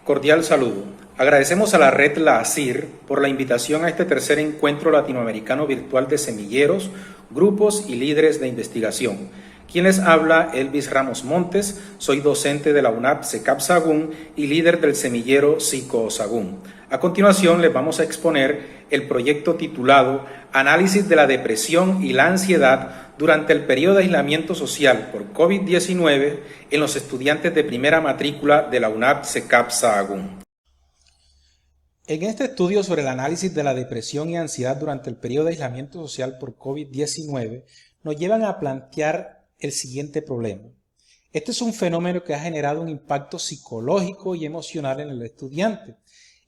Cordial saludo. Agradecemos a la red La ASIR por la invitación a este tercer encuentro latinoamericano virtual de semilleros, grupos y líderes de investigación. Quien les habla, Elvis Ramos Montes, soy docente de la UNAP CECAP Sahagún y líder del semillero Psico Sahagún. A continuación les vamos a exponer el proyecto titulado Análisis de la depresión y la ansiedad durante el periodo de aislamiento social por COVID-19 en los estudiantes de primera matrícula de la UNAP CECAP Sahagún. En este estudio sobre el análisis de la depresión y ansiedad durante el periodo de aislamiento social por COVID-19 nos llevan a plantear el siguiente problema. Este es un fenómeno que ha generado un impacto psicológico y emocional en el estudiante,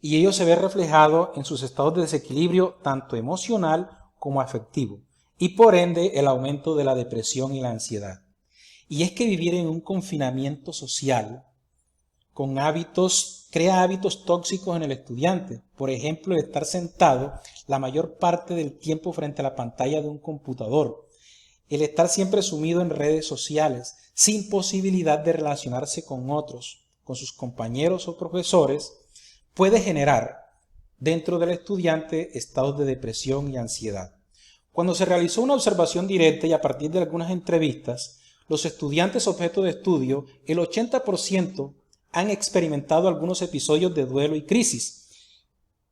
y ello se ve reflejado en sus estados de desequilibrio tanto emocional como afectivo, y por ende el aumento de la depresión y la ansiedad. Y es que vivir en un confinamiento social con crea hábitos tóxicos en el estudiante. Por ejemplo, el estar sentado la mayor parte del tiempo frente a la pantalla de un computador, el estar siempre sumido en redes sociales, sin posibilidad de relacionarse con otros, con sus compañeros o profesores, puede generar dentro del estudiante estados de depresión y ansiedad. Cuando se realizó una observación directa y a partir de algunas entrevistas, los estudiantes objeto de estudio, el 80% han experimentado algunos episodios de duelo y crisis,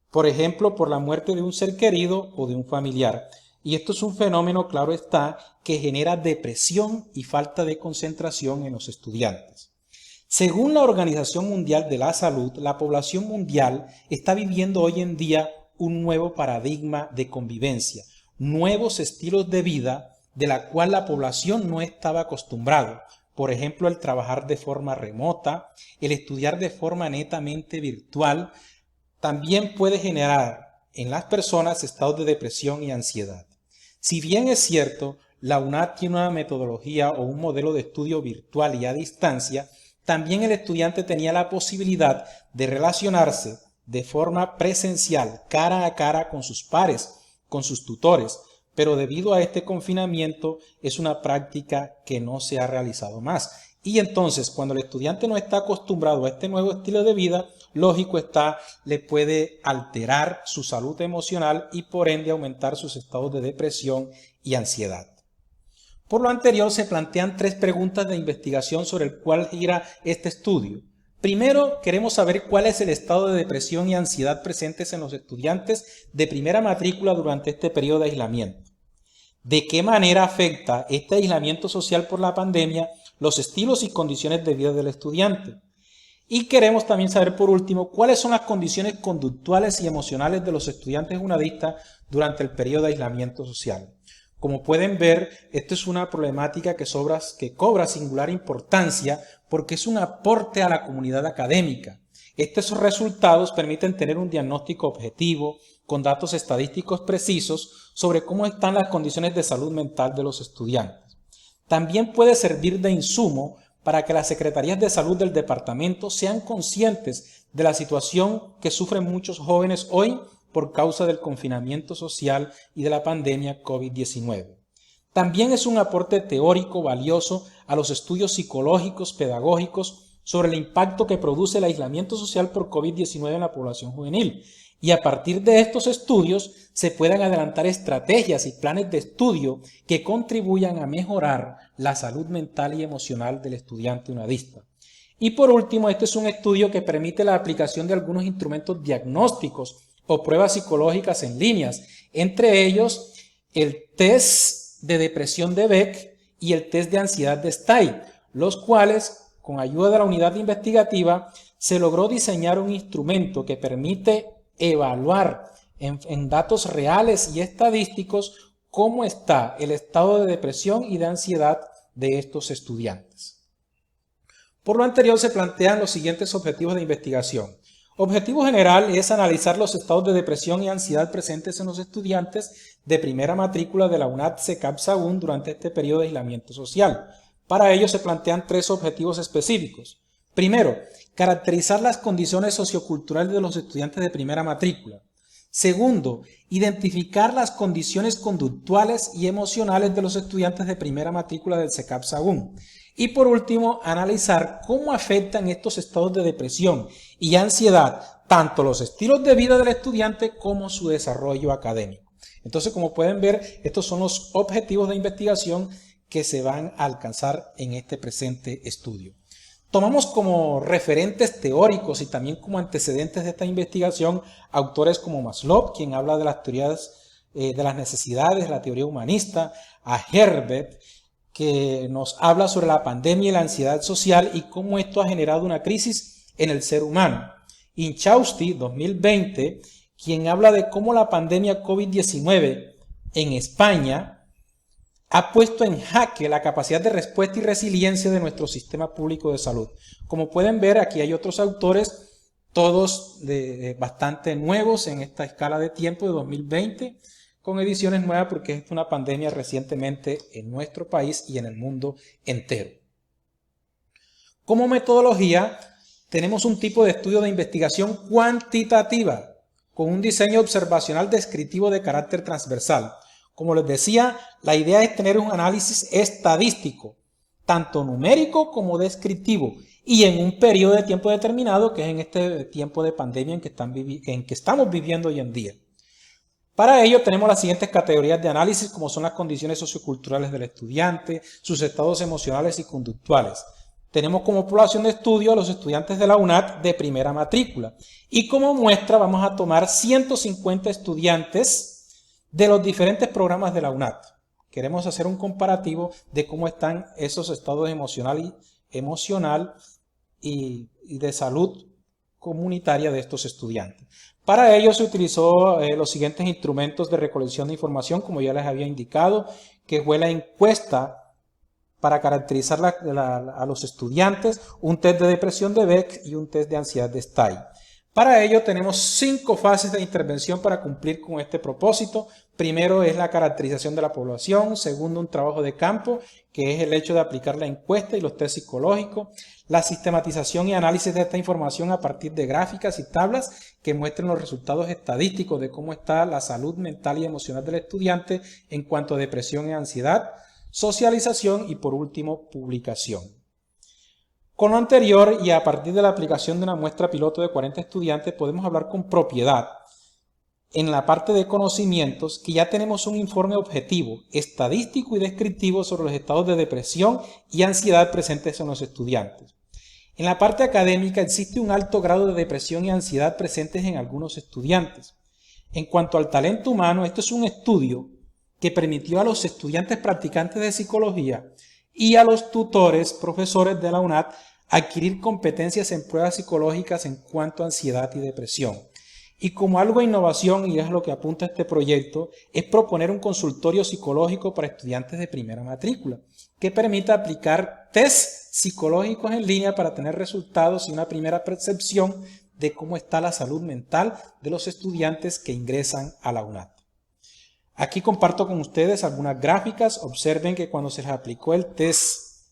por ejemplo, por la muerte de un ser querido o de un familiar. Y esto es un fenómeno, claro está, que genera depresión y falta de concentración en los estudiantes. Según la Organización Mundial de la Salud, la población mundial está viviendo hoy en día un nuevo paradigma de convivencia, nuevos estilos de vida de la cual la población no estaba acostumbrada. Por ejemplo, el trabajar de forma remota, el estudiar de forma netamente virtual, también puede generar en las personas estados de depresión y ansiedad. Si bien es cierto, la UNAP tiene una metodología o un modelo de estudio virtual y a distancia, también el estudiante tenía la posibilidad de relacionarse de forma presencial, cara a cara con sus pares, con sus tutores, pero debido a este confinamiento es una práctica que no se ha realizado más. Y entonces, cuando el estudiante no está acostumbrado a este nuevo estilo de vida, lógico está, le puede alterar su salud emocional y por ende aumentar sus estados de depresión y ansiedad. Por lo anterior, se plantean 3 preguntas de investigación sobre el cual gira este estudio. Primero, queremos saber cuál es el estado de depresión y ansiedad presentes en los estudiantes de primera matrícula durante este periodo de aislamiento. ¿De qué manera afecta este aislamiento social por la pandemia los estilos y condiciones de vida del estudiante? Y queremos también saber, por último, cuáles son las condiciones conductuales y emocionales de los estudiantes unadistas durante el periodo de aislamiento social. Como pueden ver, esto es una problemática que cobra singular importancia porque es un aporte a la comunidad académica. Estos resultados permiten tener un diagnóstico objetivo, con datos estadísticos precisos sobre cómo están las condiciones de salud mental de los estudiantes. También puede servir de insumo para que las secretarías de salud del departamento sean conscientes de la situación que sufren muchos jóvenes hoy por causa del confinamiento social y de la pandemia COVID-19. También es un aporte teórico valioso a los estudios psicológicos, pedagógicos sobre el impacto que produce el aislamiento social por COVID-19 en la población juvenil. Y a partir de estos estudios se puedan adelantar estrategias y planes de estudio que contribuyan a mejorar la salud mental y emocional del estudiante unadista. Y por último, este es un estudio que permite la aplicación de algunos instrumentos diagnósticos o pruebas psicológicas en líneas, entre ellos el test de depresión de Beck y el test de ansiedad de Stay, los cuales, con ayuda de la unidad investigativa, se logró diseñar un instrumento que permite evaluar en datos reales y estadísticos cómo está el estado de depresión y de ansiedad de estos estudiantes. Por lo anterior se plantean los siguientes objetivos de investigación. Objetivo general es analizar los estados de depresión y ansiedad presentes en los estudiantes de primera matrícula de la UNAP CECAP Sahagún durante este periodo de aislamiento social. Para ello se plantean 3 objetivos específicos. Primero, caracterizar las condiciones socioculturales de los estudiantes de primera matrícula. Segundo, identificar las condiciones conductuales y emocionales de los estudiantes de primera matrícula del CECAP Sahagún. Y por último, analizar cómo afectan estos estados de depresión y ansiedad tanto los estilos de vida del estudiante como su desarrollo académico. Entonces, como pueden ver, estos son los objetivos de investigación que se van a alcanzar en este presente estudio. Tomamos como referentes teóricos y también como antecedentes de esta investigación autores como Maslow, quien habla de las teorías de las necesidades, la teoría humanista, a Herbert, que nos habla sobre la pandemia y la ansiedad social y cómo esto ha generado una crisis en el ser humano. Inchausti, 2020, quien habla de cómo la pandemia COVID-19 en España ha puesto en jaque la capacidad de respuesta y resiliencia de nuestro sistema público de salud. Como pueden ver, aquí hay otros autores, todos bastante nuevos en esta escala de tiempo de 2020, con ediciones nuevas porque es una pandemia recientemente en nuestro país y en el mundo entero. Como metodología, tenemos un tipo de estudio de investigación cuantitativa, con un diseño observacional descriptivo de carácter transversal. Como les decía, la idea es tener un análisis estadístico, tanto numérico como descriptivo, y en un periodo de tiempo determinado, que es en este tiempo de pandemia en que estamos viviendo hoy en día. Para ello tenemos las siguientes categorías de análisis, como son las condiciones socioculturales del estudiante, sus estados emocionales y conductuales. Tenemos como población de estudio a los estudiantes de la UNAD de primera matrícula. Y como muestra vamos a tomar 150 estudiantes de los diferentes programas de la UNAD. Queremos hacer un comparativo de cómo están esos estados emocional y de salud comunitaria de estos estudiantes. Para ello se utilizó los siguientes instrumentos de recolección de información, como ya les había indicado, que fue la encuesta para caracterizar a los estudiantes, un test de depresión de Beck y un test de ansiedad de Stay. Para ello tenemos 5 fases de intervención para cumplir con este propósito. Primero es la caracterización de la población, segundo un trabajo de campo, que es el hecho de aplicar la encuesta y los test psicológicos, la sistematización y análisis de esta información a partir de gráficas y tablas que muestren los resultados estadísticos de cómo está la salud mental y emocional del estudiante en cuanto a depresión y ansiedad, socialización y por último publicación. Con lo anterior y a partir de la aplicación de una muestra piloto de 40 estudiantes podemos hablar con propiedad en la parte de conocimientos que ya tenemos un informe objetivo, estadístico y descriptivo sobre los estados de depresión y ansiedad presentes en los estudiantes. En la parte académica existe un alto grado de depresión y ansiedad presentes en algunos estudiantes. En cuanto al talento humano, esto es un estudio que permitió a los estudiantes practicantes de psicología y a los tutores, profesores de la UNAD, adquirir competencias en pruebas psicológicas en cuanto a ansiedad y depresión. Y como algo de innovación, y es lo que apunta este proyecto, es proponer un consultorio psicológico para estudiantes de primera matrícula, que permita aplicar test psicológicos en línea para tener resultados y una primera percepción de cómo está la salud mental de los estudiantes que ingresan a la UNAD. Aquí comparto con ustedes algunas gráficas. Observen que cuando se les aplicó el test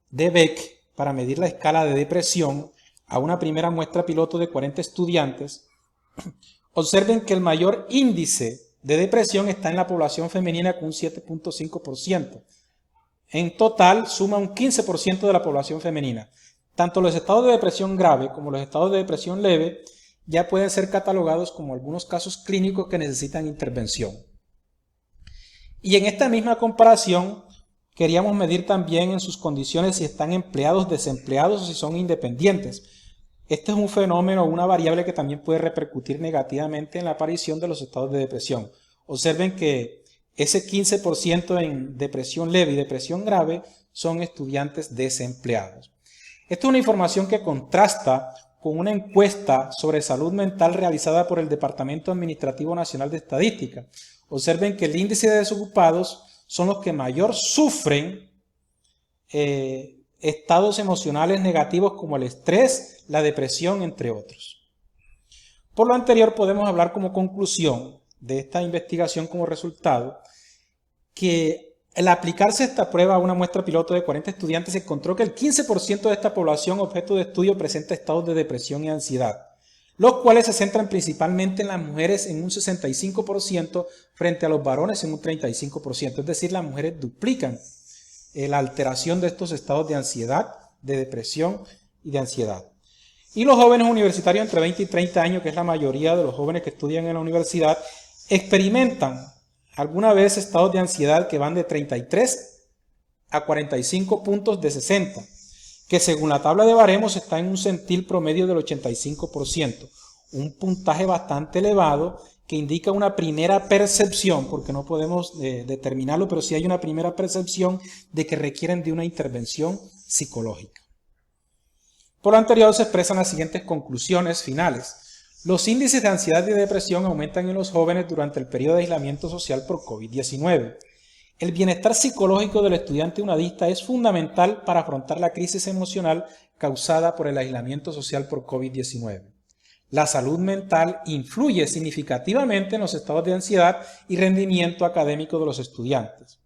de Beck para medir la escala de depresión a una primera muestra piloto de 40 estudiantes, observen que el mayor índice de depresión está en la población femenina con un 7.5%. En total suma un 15% de la población femenina. Tanto los estados de depresión grave como los estados de depresión leve ya pueden ser catalogados como algunos casos clínicos que necesitan intervención. Y en esta misma comparación queríamos medir también en sus condiciones si están empleados, desempleados o si son independientes. Este es un fenómeno o una variable que también puede repercutir negativamente en la aparición de los estados de depresión. Observen que ese 15% en depresión leve y depresión grave son estudiantes desempleados. Esta es una información que contrasta con una encuesta sobre salud mental realizada por el Departamento Administrativo Nacional de Estadística. Observen que el índice de desocupados son los que mayor sufren estados emocionales negativos como el estrés, la depresión, entre otros. Por lo anterior, podemos hablar como conclusión de esta investigación como resultado que al aplicarse esta prueba a una muestra piloto de 40 estudiantes se encontró que el 15% de esta población objeto de estudio presenta estados de depresión y ansiedad, los cuales se centran principalmente en las mujeres en un 65% frente a los varones en un 35%, es decir, las mujeres duplican la alteración de estos estados de ansiedad, de depresión y de ansiedad. Y los jóvenes universitarios entre 20 y 30 años, que es la mayoría de los jóvenes que estudian en la universidad, experimentan alguna vez estados de ansiedad que van de 33 a 45 puntos de 60, que según la tabla de baremos está en un centil promedio del 85%, un puntaje bastante elevado que indica una primera percepción, porque no podemos determinarlo, pero sí hay una primera percepción de que requieren de una intervención psicológica. Por lo anterior se expresan las siguientes conclusiones finales. Los índices de ansiedad y depresión aumentan en los jóvenes durante el periodo de aislamiento social por COVID-19. El bienestar psicológico del estudiante unadista es fundamental para afrontar la crisis emocional causada por el aislamiento social por COVID-19. La salud mental influye significativamente en los estados de ansiedad y rendimiento académico de los estudiantes.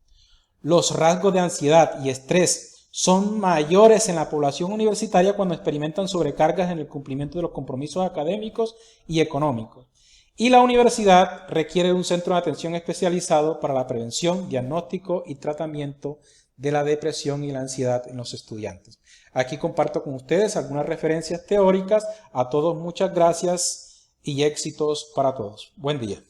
Los rasgos de ansiedad y estrés son mayores en la población universitaria cuando experimentan sobrecargas en el cumplimiento de los compromisos académicos y económicos. Y la universidad requiere de un centro de atención especializado para la prevención, diagnóstico y tratamiento de la depresión y la ansiedad en los estudiantes. Aquí comparto con ustedes algunas referencias teóricas. A todos muchas gracias y éxitos para todos. Buen día.